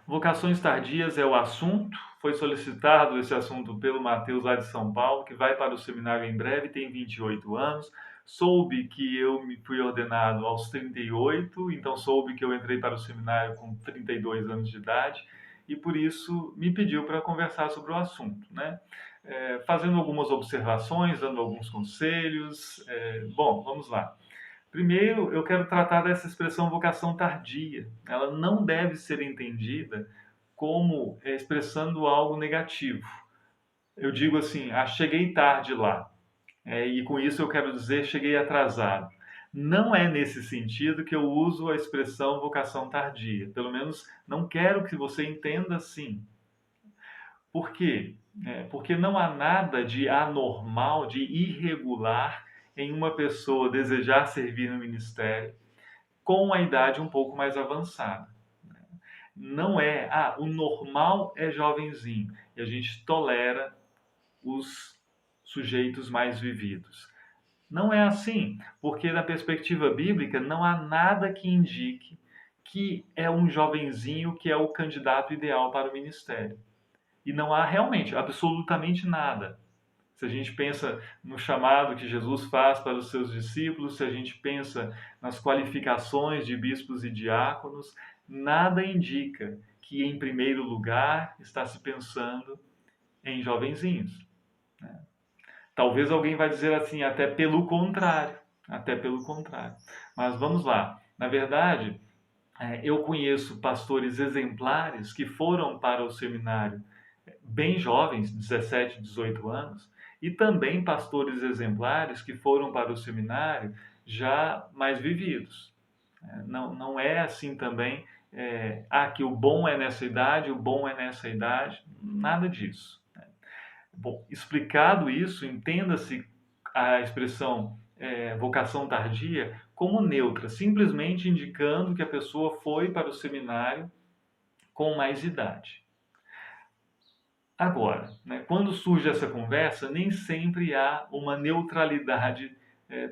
Vocações tardias é o assunto. Foi solicitado esse assunto pelo Matheus, lá de São Paulo, que vai para o seminário em breve, tem 28 anos. Soube que eu me fui ordenado aos 38, então soube que eu entrei para o seminário com 32 anos de idade e por isso me pediu para conversar sobre o assunto, né? Fazendo algumas observações, dando alguns conselhos. Bom, vamos lá. Primeiro, eu quero tratar dessa expressão vocação tardia. Ela não deve ser entendida como expressando algo negativo. Eu digo assim, cheguei tarde lá. E com isso eu quero dizer cheguei atrasado. Não é nesse sentido que eu uso a expressão vocação tardia. Pelo menos não quero que você entenda assim. Por quê? Porque não há nada de anormal, de irregular em uma pessoa desejar servir no ministério com a idade um pouco mais avançada. Não é, o normal é jovenzinho e a gente tolera os sujeitos mais vividos. Não é assim, porque na perspectiva bíblica não há nada que indique que é um jovenzinho que é o candidato ideal para o ministério. E não há realmente, absolutamente nada. Se a gente pensa no chamado que Jesus faz para os seus discípulos, se a gente pensa nas qualificações de bispos e diáconos, nada indica que, em primeiro lugar, está se pensando em jovenzinhos. Né? Talvez alguém vai dizer assim, até pelo contrário. Mas vamos lá. Na verdade, eu conheço pastores exemplares que foram para o seminário bem jovens, 17, 18 anos, e também pastores exemplares que foram para o seminário já mais vividos. Não é assim também, que o bom é nessa idade, o bom é nessa idade, nada disso. Bom, explicado isso, entenda-se a expressão vocação tardia como neutra, simplesmente indicando que a pessoa foi para o seminário com mais idade. Agora, né, quando surge essa conversa, nem sempre há uma neutralidade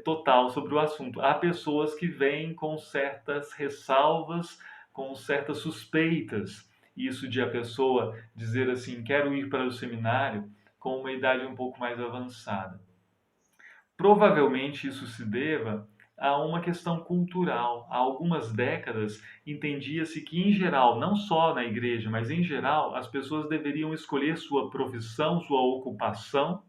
total sobre o assunto. Há pessoas que vêm com certas ressalvas, com certas suspeitas. Isso de a pessoa dizer assim, quero ir para o seminário com uma idade um pouco mais avançada. Provavelmente isso se deva a uma questão cultural. Há algumas décadas entendia-se que, em geral, não só na igreja, mas em geral, as pessoas deveriam escolher sua profissão, sua ocupação,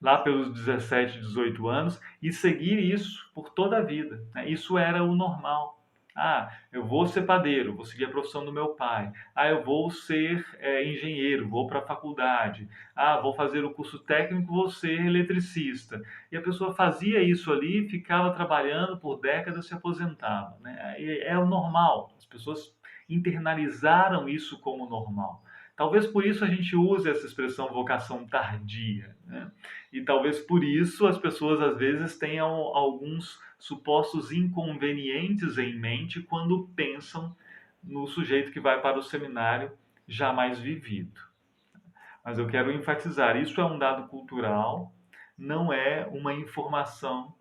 lá pelos 17, 18 anos, e seguir isso por toda a vida. Isso era o normal. Eu vou ser padeiro, vou seguir a profissão do meu pai. Eu vou ser engenheiro, vou para a faculdade. Vou fazer o curso técnico, vou ser eletricista. E a pessoa fazia isso ali, ficava trabalhando por décadas, se aposentava. Né? É o normal. As pessoas internalizaram isso como normal. Talvez por isso a gente use essa expressão vocação tardia, né? E talvez por isso as pessoas às vezes tenham alguns supostos inconvenientes em mente quando pensam no sujeito que vai para o seminário já mais vivido. Mas eu quero enfatizar, isso é um dado cultural, não é uma informação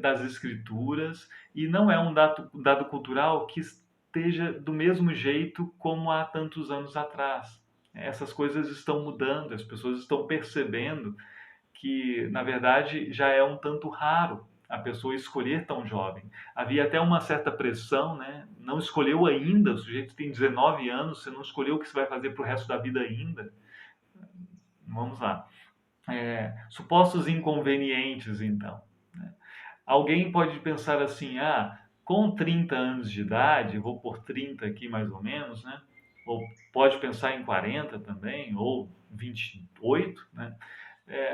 das escrituras e não é um dado cultural que esteja do mesmo jeito como há tantos anos atrás. Essas coisas estão mudando, as pessoas estão percebendo que, na verdade, já é um tanto raro a pessoa escolher tão jovem. Havia até uma certa pressão, né? Não escolheu ainda, o sujeito tem 19 anos, você não escolheu o que você vai fazer para o resto da vida ainda. Vamos lá. Supostos inconvenientes, então. Né? Alguém pode pensar assim, com 30 anos de idade, vou por 30 aqui mais ou menos, né? Ou pode pensar em 40 também, ou 28, né?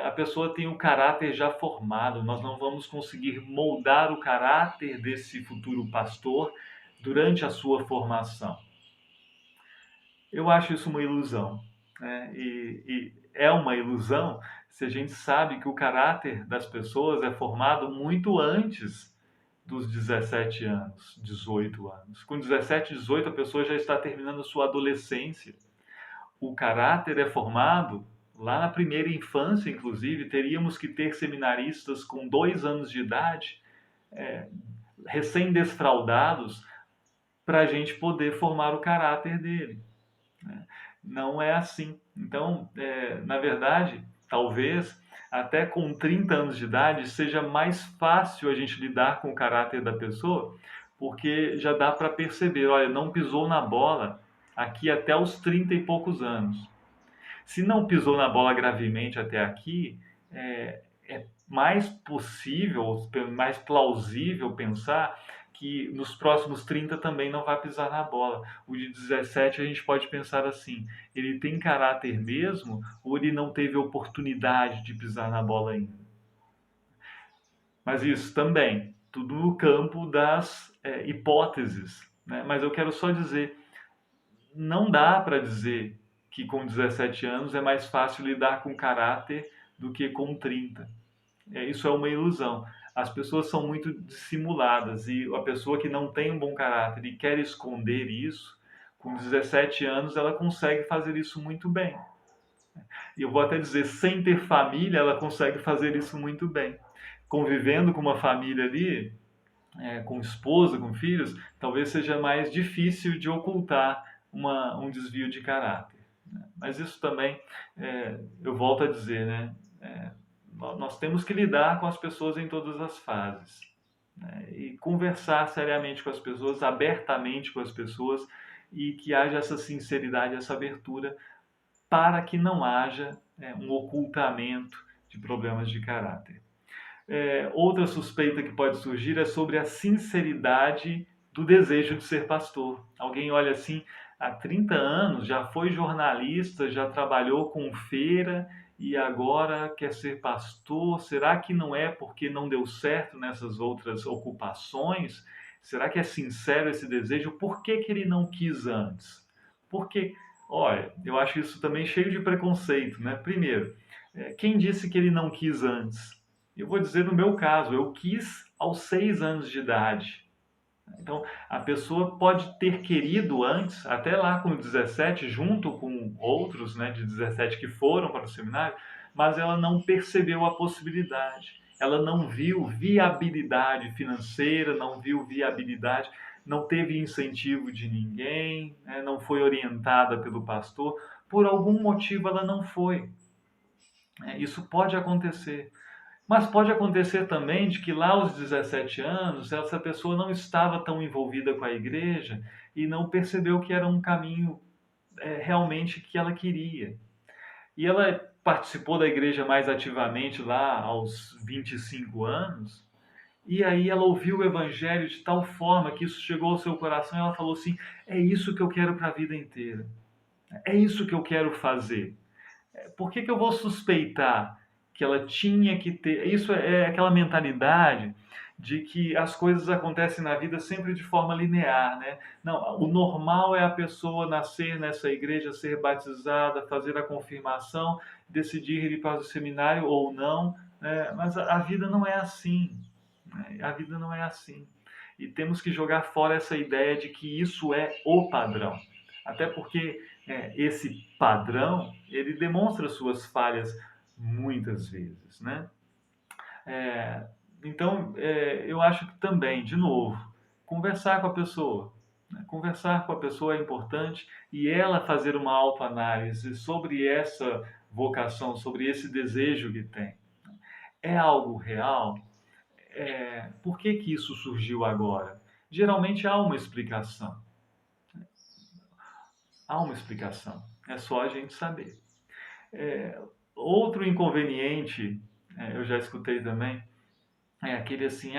A pessoa tem o caráter já formado, nós não vamos conseguir moldar o caráter desse futuro pastor durante a sua formação. Eu acho isso uma ilusão, né? E é uma ilusão se a gente sabe que o caráter das pessoas é formado muito antes dos 17 anos, 18 anos. Com 17, 18, a pessoa já está terminando a sua adolescência. O caráter é formado lá na primeira infância, inclusive, teríamos que ter seminaristas com 2 anos de idade, recém-desfraldados, para a gente poder formar o caráter dele, né? Não é assim. Então, na verdade, talvez até com 30 anos de idade seja mais fácil a gente lidar com o caráter da pessoa, porque já dá para perceber, olha, não pisou na bola aqui até os 30 e poucos anos. Se não pisou na bola gravemente até aqui, é mais possível, mais plausível pensar que nos próximos 30 também não vai pisar na bola. O de 17 a gente pode pensar assim, ele tem caráter mesmo ou ele não teve oportunidade de pisar na bola ainda? Mas isso também, tudo no campo das hipóteses, né? Mas eu quero só dizer, não dá para dizer que com 17 anos é mais fácil lidar com caráter do que com 30. Isso é uma ilusão. As pessoas são muito dissimuladas e a pessoa que não tem um bom caráter e quer esconder isso, com 17 anos ela consegue fazer isso muito bem. E eu vou até dizer, sem ter família, ela consegue fazer isso muito bem. Convivendo com uma família ali, com esposa, com filhos, talvez seja mais difícil de ocultar um desvio de caráter, né? Mas isso também, eu volto a dizer, né? Nós temos que lidar com as pessoas em todas as fases, né? E conversar seriamente com as pessoas, abertamente com as pessoas, e que haja essa sinceridade, essa abertura, para que não haja um ocultamento de problemas de caráter. Outra suspeita que pode surgir é sobre a sinceridade do desejo de ser pastor. Alguém olha assim, há 30 anos já foi jornalista, já trabalhou com feira e agora quer ser pastor. Será que não é porque não deu certo nessas outras ocupações? Será que é sincero esse desejo? Por que que ele não quis antes? Porque, olha, eu acho isso também cheio de preconceito, né? Primeiro, quem disse que ele não quis antes? Eu vou dizer no meu caso, eu quis aos 6 anos de idade. Então, a pessoa pode ter querido antes, até lá com 17, junto com outros, né, de 17 que foram para o seminário, mas ela não percebeu a possibilidade. Ela não viu viabilidade financeira, não viu viabilidade, não teve incentivo de ninguém, né, não foi orientada pelo pastor. Por algum motivo ela não foi. Isso pode acontecer. Mas pode acontecer também de que lá aos 17 anos, essa pessoa não estava tão envolvida com a igreja e não percebeu que era um caminho realmente que ela queria. E ela participou da igreja mais ativamente lá aos 25 anos, e aí ela ouviu o evangelho de tal forma que isso chegou ao seu coração e ela falou assim: é isso que eu quero para a vida inteira, é isso que eu quero fazer. Por que que eu vou suspeitar que ela tinha que ter? Isso é aquela mentalidade de que as coisas acontecem na vida sempre de forma linear, né? Não, o normal é a pessoa nascer nessa igreja, ser batizada, fazer a confirmação, decidir ir para o seminário ou não, né? Mas a vida não é assim, né? A vida não é assim. E temos que jogar fora essa ideia de que isso é o padrão. Até porque esse padrão, ele demonstra suas falhas muitas vezes, né? É, então, eu acho que também, de novo, conversar com a pessoa. Né? Conversar com a pessoa é importante e ela fazer uma autoanálise sobre essa vocação, sobre esse desejo que tem. É algo real? Por que que isso surgiu agora? Geralmente há uma explicação. Há uma explicação. É só a gente saber. É, Outro inconveniente, eu já escutei também, é aquele assim,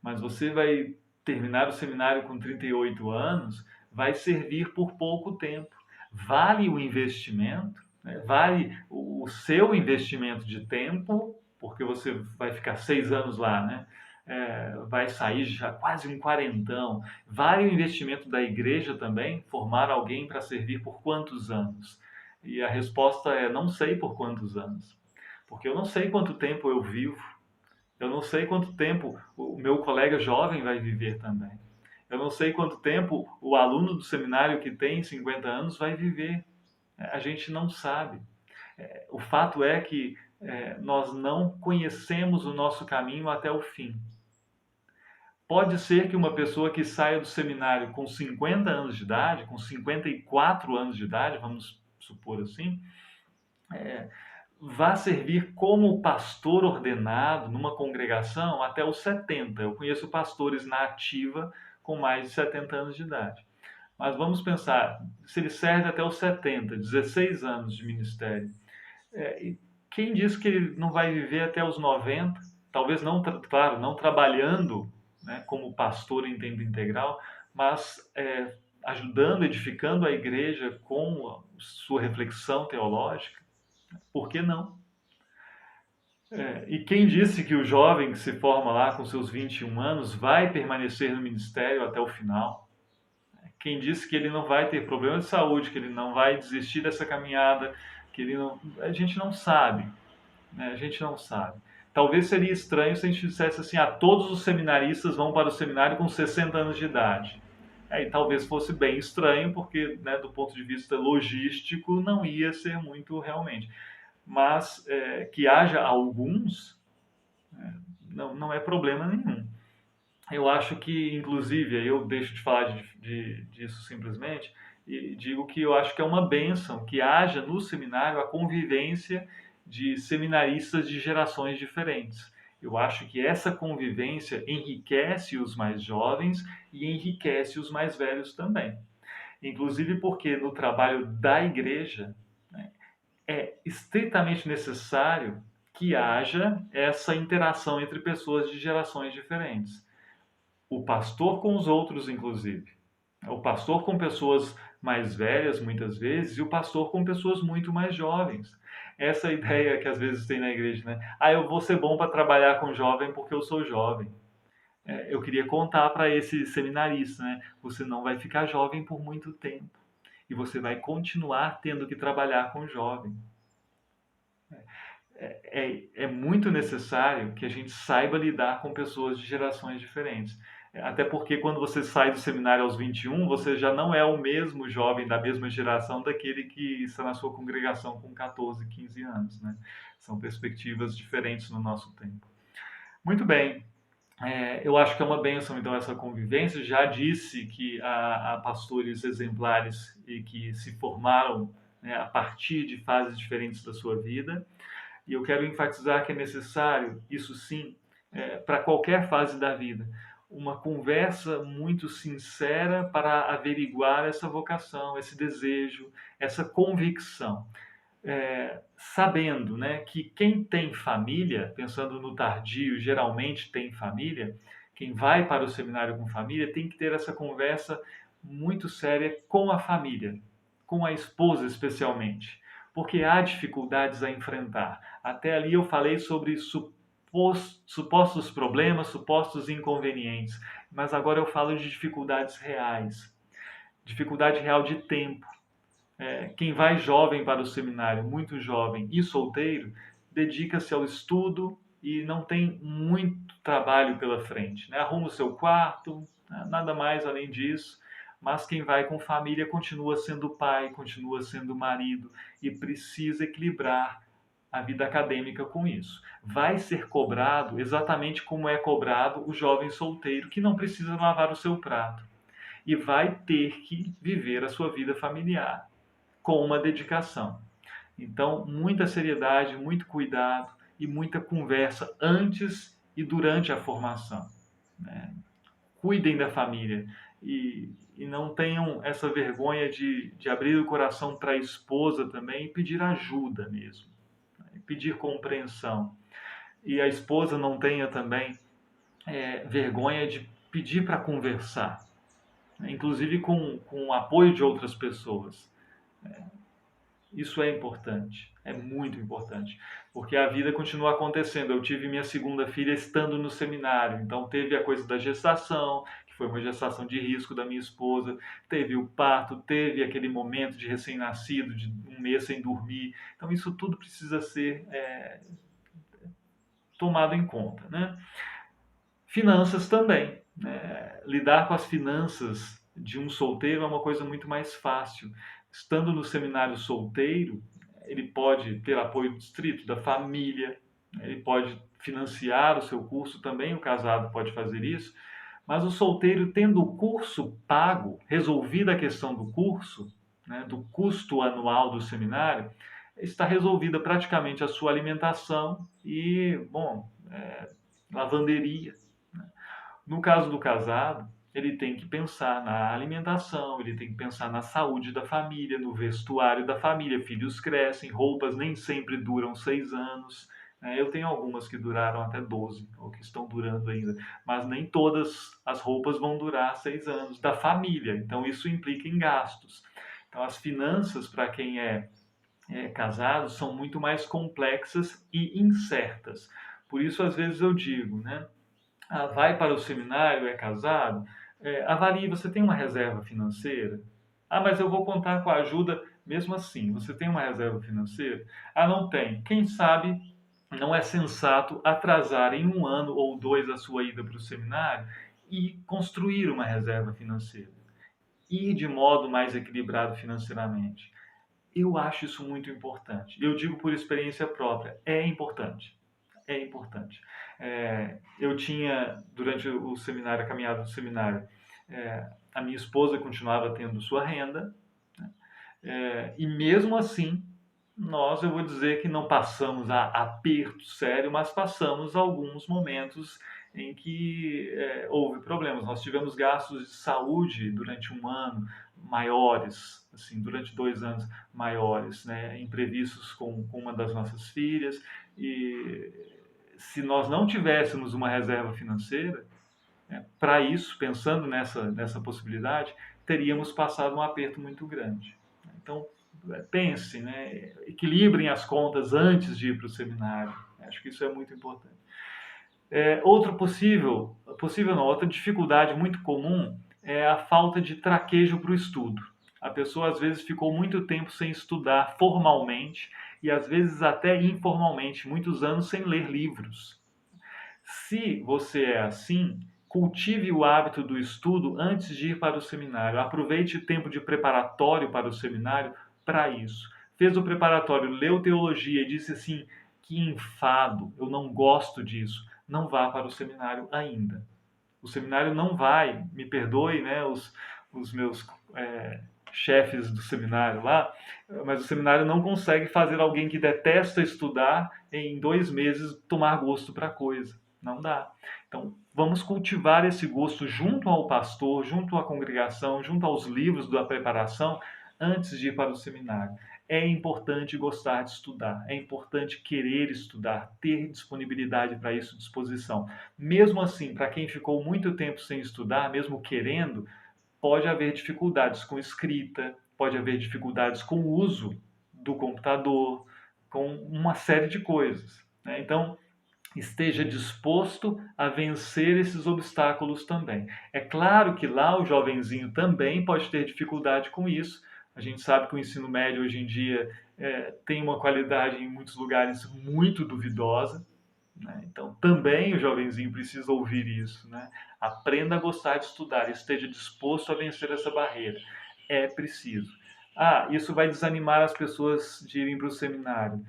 mas você vai terminar o seminário com 38 anos, vai servir por pouco tempo. Vale o investimento, né? Vale o seu investimento de tempo, porque você vai ficar 6 anos lá, né? Vai sair já quase um quarentão. Vale o investimento da igreja também, formar alguém para servir por quantos anos? E a resposta é: não sei por quantos anos, porque eu não sei quanto tempo eu vivo, eu não sei quanto tempo o meu colega jovem vai viver também. Eu não sei quanto tempo o aluno do seminário que tem 50 anos vai viver. A gente não sabe. O fato é que nós não conhecemos o nosso caminho até o fim. Pode ser que uma pessoa que saia do seminário com 50 anos de idade, com 54 anos de idade, vamos supor assim, vá servir como pastor ordenado numa congregação até os 70. Eu conheço pastores na ativa com mais de 70 anos de idade. Mas vamos pensar, se ele serve até os 70, 16 anos de ministério, e quem diz que ele não vai viver até os 90? Talvez não, claro, não trabalhando, né, como pastor em tempo integral, mas ajudando, edificando a igreja com a sua reflexão teológica. Por que não? E quem disse que o jovem que se forma lá com seus 21 anos vai permanecer no ministério até o final? Quem disse que ele não vai ter problema de saúde, que ele não vai desistir dessa caminhada, que ele não... A gente não sabe, né? A gente não sabe. Talvez seria estranho se a gente dissesse assim, todos os seminaristas vão para o seminário com 60 anos de idade. Aí talvez fosse bem estranho, porque, né, do ponto de vista logístico, não ia ser muito realmente. Mas que haja alguns, não é problema nenhum. Eu acho que, inclusive, aí eu deixo de falar disso simplesmente e digo que eu acho que é uma bênção que haja no seminário a convivência de seminaristas de gerações diferentes. Eu acho que essa convivência enriquece os mais jovens e enriquece os mais velhos também. Inclusive porque no trabalho da igreja, né, é estritamente necessário que haja essa interação entre pessoas de gerações diferentes. O pastor com os outros, inclusive. O pastor com pessoas mais velhas, muitas vezes, e o pastor com pessoas muito mais jovens. Essa ideia que às vezes tem na igreja, né? Eu vou ser bom para trabalhar com jovem porque eu sou jovem. Eu queria contar para esse seminarista, né? Você não vai ficar jovem por muito tempo. E você vai continuar tendo que trabalhar com jovem. É muito necessário que a gente saiba lidar com pessoas de gerações diferentes. Até porque quando você sai do seminário aos 21, você já não é o mesmo jovem da mesma geração daquele que está na sua congregação com 14, 15 anos, né? São perspectivas diferentes no nosso tempo. Muito bem. Eu acho que é uma bênção, então, essa convivência. Já disse que há pastores exemplares e que se formaram, né, a partir de fases diferentes da sua vida. E eu quero enfatizar que é necessário, isso sim, para qualquer fase da vida, uma conversa muito sincera para averiguar essa vocação, esse desejo, essa convicção. Sabendo, né, que quem tem família, pensando no tardio, geralmente tem família, quem vai para o seminário com família tem que ter essa conversa muito séria com a família, com a esposa especialmente, porque há dificuldades a enfrentar. Até ali eu falei sobre supostos problemas, supostos inconvenientes, mas agora eu falo de dificuldades reais, dificuldade real de tempo. Quem vai jovem para o seminário, muito jovem e solteiro, dedica-se ao estudo e não tem muito trabalho pela frente, né? Arruma o seu quarto, nada mais além disso. Mas quem vai com família continua sendo pai, continua sendo marido e precisa equilibrar a vida acadêmica com isso. Vai ser cobrado exatamente como é cobrado o jovem solteiro que não precisa lavar o seu prato e vai ter que viver a sua vida familiar com uma dedicação. Então, muita seriedade, muito cuidado e muita conversa antes e durante a formação, né? Cuidem da família e não tenham essa vergonha de abrir o coração para a esposa também e pedir ajuda mesmo, né? Pedir compreensão. E a esposa não tenha também vergonha de pedir para conversar, né? Inclusive com o apoio de outras pessoas. Isso é importante, é muito importante, porque a vida continua acontecendo. Eu tive minha segunda filha estando no seminário, então teve a coisa da gestação, que foi uma gestação de risco da minha esposa, teve o parto, teve aquele momento de recém-nascido, de um mês sem dormir. Então isso tudo precisa ser tomado em conta, né? Finanças também, né? Lidar com as finanças de um solteiro é uma coisa muito mais fácil. Estando no seminário solteiro, ele pode ter apoio distrito da família, ele pode financiar o seu curso também, o casado pode fazer isso, Mas o solteiro, tendo o curso pago, resolvida a questão do curso, né, do custo anual do seminário, está resolvida praticamente a sua alimentação e, bom, lavanderia. No caso do casado, ele tem que pensar na alimentação, ele tem que pensar na saúde da família, no vestuário da família. Filhos crescem, roupas nem sempre duram 6 anos. Eu tenho algumas que duraram até 12, ou que estão durando ainda, mas nem todas as roupas vão durar 6 anos da família. Então isso implica em gastos. Então as finanças para quem é casado são muito mais complexas e incertas. Por isso às vezes eu digo, né? Vai para o seminário, é casado, avalie, você tem uma reserva financeira? Mas eu vou contar com a ajuda, mesmo assim, você tem uma reserva financeira? Não tem. Quem sabe não é sensato atrasar em 1 ano ou 2 a sua ida para o seminário e construir uma reserva financeira. Ir de modo mais equilibrado financeiramente. Eu acho isso muito importante. Eu digo por experiência própria, é importante. É importante. Eu tinha, durante o seminário, a caminhada do seminário, a minha esposa continuava tendo sua renda, né? E mesmo assim, eu vou dizer que não passamos a aperto sério, mas passamos alguns momentos em que houve problemas. Nós tivemos gastos de saúde durante 1 ano maiores, assim, durante 2 anos maiores, né, imprevistos com uma das nossas filhas, e se nós não tivéssemos uma reserva financeira, para isso, pensando nessa possibilidade, teríamos passado um aperto muito grande. Então, pense, né? Equilibrem as contas antes de ir para o seminário. Acho que isso é muito importante. Outra dificuldade muito comum é a falta de traquejo para o estudo. A pessoa às vezes ficou muito tempo sem estudar formalmente e às vezes até informalmente, muitos anos sem ler livros. Se você é assim, cultive o hábito do estudo antes de ir para o seminário. Aproveite o tempo de preparatório para o seminário para isso. Fez o preparatório, leu teologia e disse assim: que enfado, eu não gosto disso. Não vá para o seminário ainda. O seminário não vai, me perdoe, né, os meus chefes do seminário lá, mas o seminário não consegue fazer alguém que detesta estudar em 2 meses tomar gosto para a coisa. Não dá. Então, vamos cultivar esse gosto junto ao pastor, junto à congregação, junto aos livros da preparação, antes de ir para o seminário. É importante gostar de estudar, é importante querer estudar, ter disponibilidade para isso, disposição. Mesmo assim, para quem ficou muito tempo sem estudar, mesmo querendo, pode haver dificuldades com escrita, pode haver dificuldades com o uso do computador, com uma série de coisas, né? Então, esteja disposto a vencer esses obstáculos também. É claro que lá o jovenzinho também pode ter dificuldade com isso. A gente sabe que o ensino médio hoje em dia tem uma qualidade em muitos lugares muito duvidosa, né? Então também o jovenzinho precisa ouvir isso, né? Aprenda a gostar de estudar, esteja disposto a vencer essa barreira. É preciso. Isso vai desanimar as pessoas de irem para o seminário.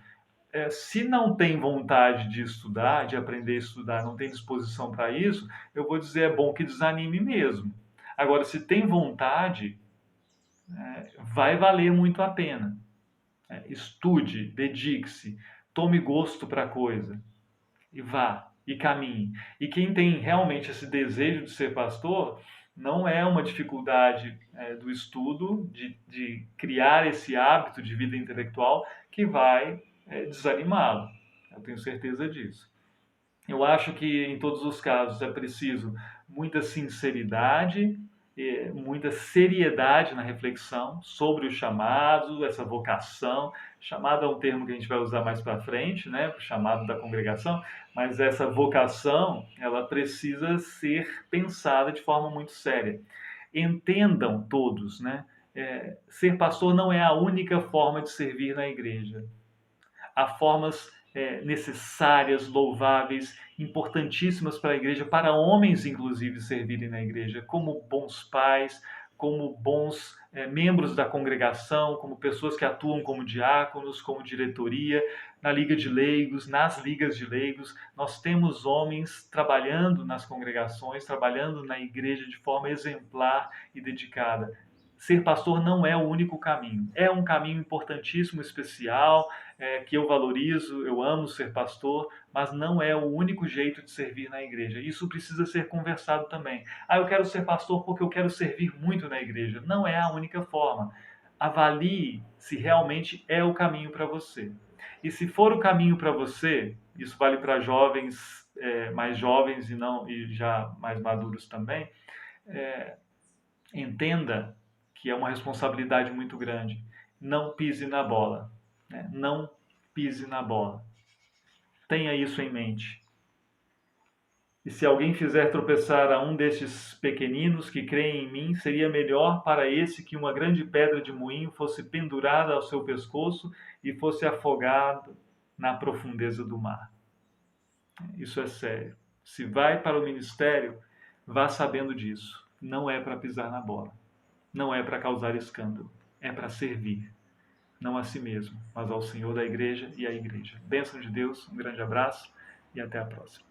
Se não tem vontade de estudar, de aprender a estudar, não tem disposição para isso, eu vou dizer, é bom que desanime mesmo. Agora, se tem vontade, vai valer muito a pena. Estude, dedique-se, tome gosto para a coisa e vá, e caminhe. E quem tem realmente esse desejo de ser pastor, não é uma dificuldade do estudo, de criar esse hábito de vida intelectual que vai desanimá-lo. Eu tenho certeza disso. Eu acho que em todos os casos é preciso muita sinceridade, muita seriedade na reflexão sobre o chamado, essa vocação. Chamado é um termo que a gente vai usar mais para frente, né, para o chamado da congregação, mas essa vocação, ela precisa ser pensada de forma muito séria. Entendam todos, né? Ser pastor não é a única forma de servir na igreja. Há formas necessárias, louváveis, importantíssimas para a igreja, para homens, inclusive, servirem na igreja, como bons pais, como bons membros da congregação, como pessoas que atuam como diáconos, como diretoria, na Liga de Leigos, nas ligas de leigos. Nós temos homens trabalhando nas congregações, trabalhando na igreja de forma exemplar e dedicada. Ser pastor não é o único caminho. É um caminho importantíssimo, especial, que eu valorizo, eu amo ser pastor, mas não é o único jeito de servir na igreja. Isso precisa ser conversado também. Eu quero ser pastor porque eu quero servir muito na igreja. Não é a única forma. Avalie se realmente é o caminho para você. E se for o caminho para você, isso vale para jovens, mais jovens e já mais maduros também, entenda que é uma responsabilidade muito grande. Não pise na bola. Né? Não pise na bola. Tenha isso em mente. E se alguém fizer tropeçar a um destes pequeninos que creem em mim, seria melhor para esse que uma grande pedra de moinho fosse pendurada ao seu pescoço e fosse afogado na profundeza do mar. Isso é sério. Se vai para o ministério, vá sabendo disso. Não é para pisar na bola. Não é para causar escândalo. É para servir. Não a si mesmo, mas ao Senhor da igreja e à igreja. Bênção de Deus, um grande abraço e até a próxima.